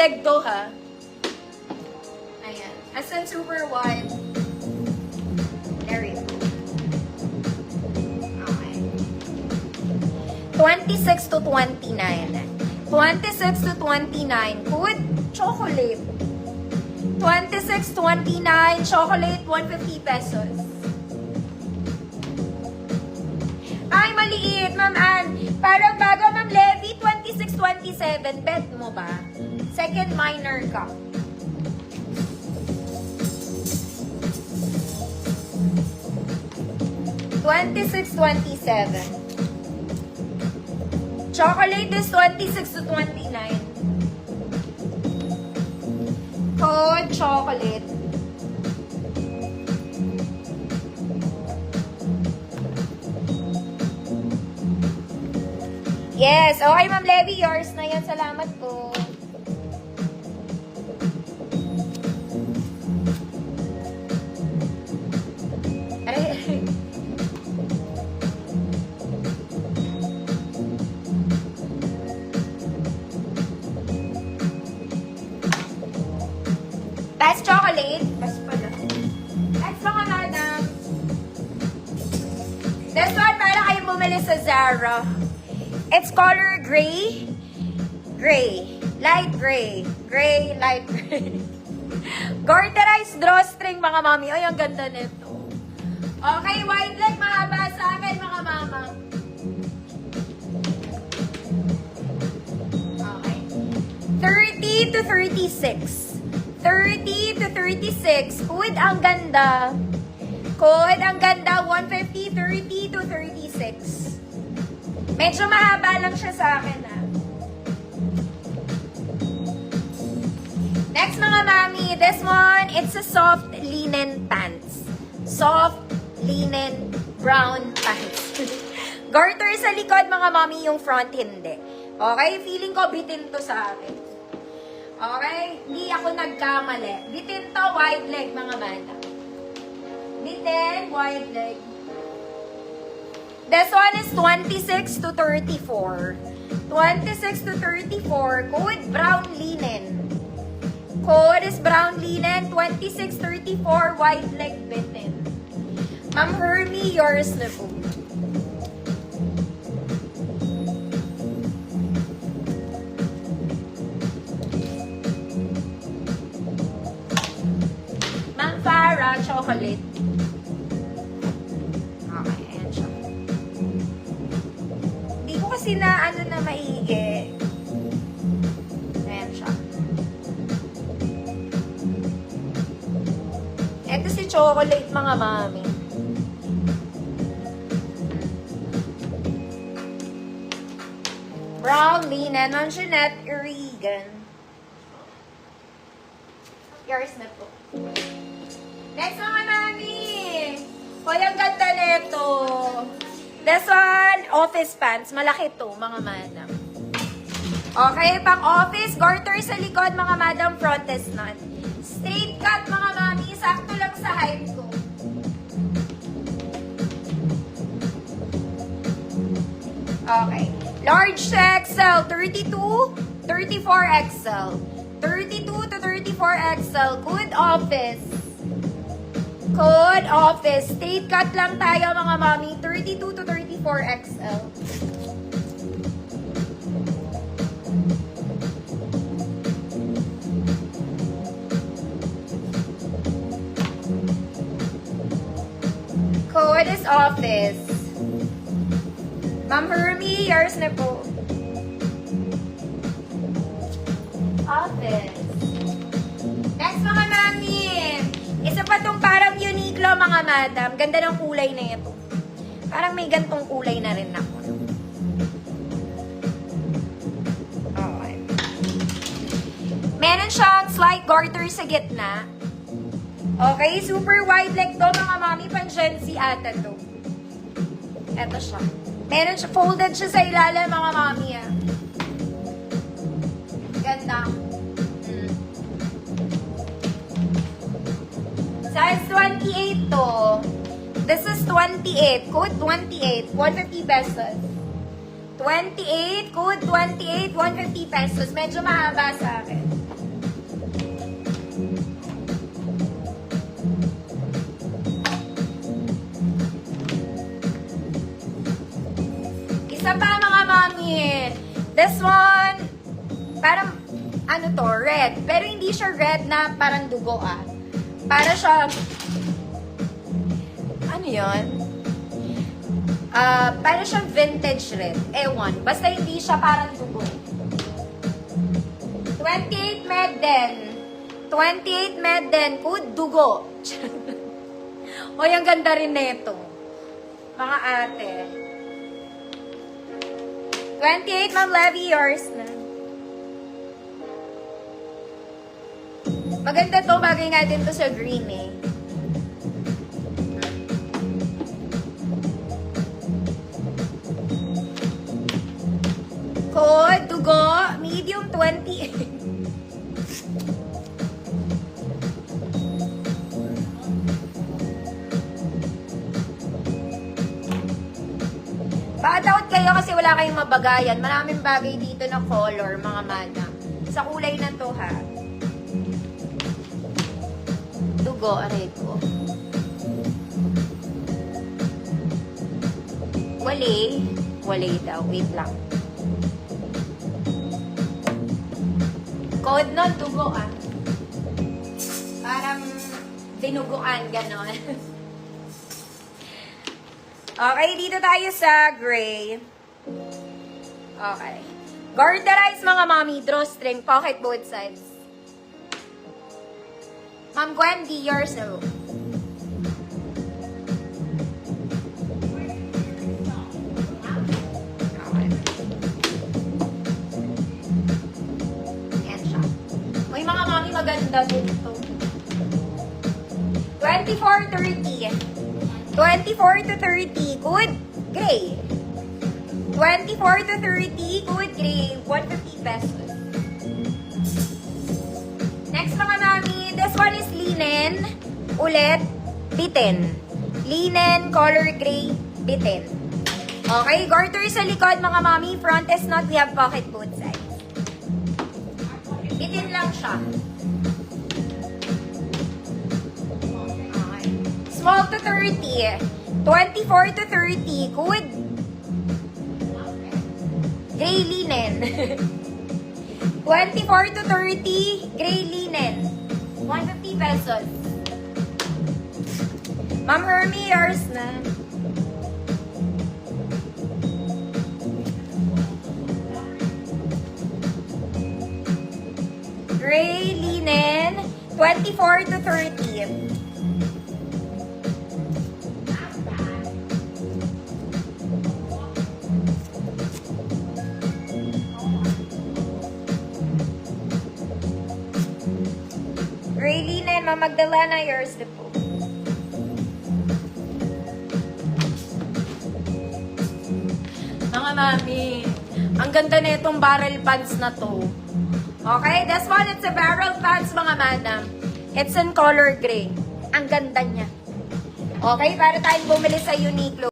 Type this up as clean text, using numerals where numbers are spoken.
leg to, ha? Ayan. As in super wide. There you go. Okay. 26 to 29. 26 to 29. Good. Chocolate. 26, 29. Chocolate, 150 pesos. Ay, maliit, Ma'am Ann. Parang bago, Ma'am Levy, 26, 27. Bet mo ba? Second minor ka. $26.27. Chocolate is 26 to 29. Code chocolate. Yes. Okay, Ma'am Levy. Yours na yan. Salamat po. Aray. That's chocolate. That's pala. That's mga madam. This one, para kayo bumili sa Zara. It's color gray. Gray. Light gray. Gray, light gray. Garterized drawstring, mga mami. Ay, ang ganda nito. Okay, wide leg, mahaba sa akin, mga mama. Okay. 30 to 36. 30 to 36. Code ang ganda. Code ang ganda. 150, 30 to 36. Medyo mahaba lang siya sa akin, ha. Next, mga mami. This one, it's a soft linen pants. Soft linen brown pants. Garter sa likod, mga mami, yung front hindi. Okay? Feeling ko bitin to sa akin. Okay? Hindi ako nagkamali. Bitin to, wide leg, mga bata. Bitin, wide leg. This one is 26 to 34. 26 to 34. Code brown linen. Code is brown linen. 26, 34. Wide leg bitin. Ma'am Hermie, yours na po. Ma'am Farah, chocolate. Okay, ayan siya. Hindi ko kasi na ano na maigi. Ayan siya. Ito si chocolate, mga mami. Brown linen, Ma'am Jeanette Regan. Yours na po. Next, mga mami. Hoy, ang ganda nito. This one, office pants. Malaki to, mga madam. Okay, pang office. Garter sa likod, mga madam. Front is none. Straight cut, mga mami. Sakto lang sa height ko. Okay. Large to XL, 32, 34 XL. 32 to 34 XL. Good office. Good office. Straight cut lang tayo, mga mami. 32 to 34 XL. Code is office. Ma'am Hermie, yours na po. Office. Next, mga mami. Isa pa tong parang Uniqlo, mga madam. Ganda ng kulay na ito. Parang may gantong kulay na rin ako. Okay. Meron siyang slight garter sa gitna. Okay, super wide leg to, mga mami. Pang Gen Z ata to. Eto siya. Meron siya, folded siya sa ilalim, mga mami, ah. Ganda. Size 28 to. This is 28. Code 28. 150 pesos. 28. Code 28. 150 pesos. Medyo mahaba sa akin. This one, parang, ano to, red. Pero hindi siya red na parang dugo Para siya, ano yun? Para siyang vintage red. Ewan. Basta hindi siya parang dugo. 28 Medden. 28 Medden. Good dugo. Hoy, ang ganda rin nito. Mga ate. 28 Ma'am Levy, yours na. Maganda to. Bagay nga din to sa green eh. Code, dugo, medium 28. Patout kayo kasi wala kayong mabagayan. Maraming bagay dito na color, mga mana. Sa kulay na to, ha. Dugo, aray ko. Wali. Wali daw. Wait lang. Code nun, dugo, Parang dinuguan, ganon. Okay, dito tayo sa gray. Okay. Garterize, mga mommy. Drawstring, pocket both sides. Ma'am Gwendy, yours na. Okay. Yan siya. May mga mommy maganda dito. 24-30. 24 to 30, good gray. 24 to 30, good gray. 150 pesos. Next mga mami, this one is linen. Ulit, bitin. Linen, color gray, bitin. Okay, garter sa likod mga mami. Front is not, we have pocket both sides. Bitin lang siya. Small to 30. 24 to 30. Good. Gray linen. 24 to 30. Gray linen. 150 pesos. Ma'am Hermie, yours na. Gray linen. 24 to 30. Gray linen, Ma'am Magdalena, yours na po. Mga mami, ang ganda na itong barrel pants na to. Okay, this one, it's a barrel pants, mga madam. It's in color gray. Ang ganda niya. Okay, para tayong bumili sa Uniqlo.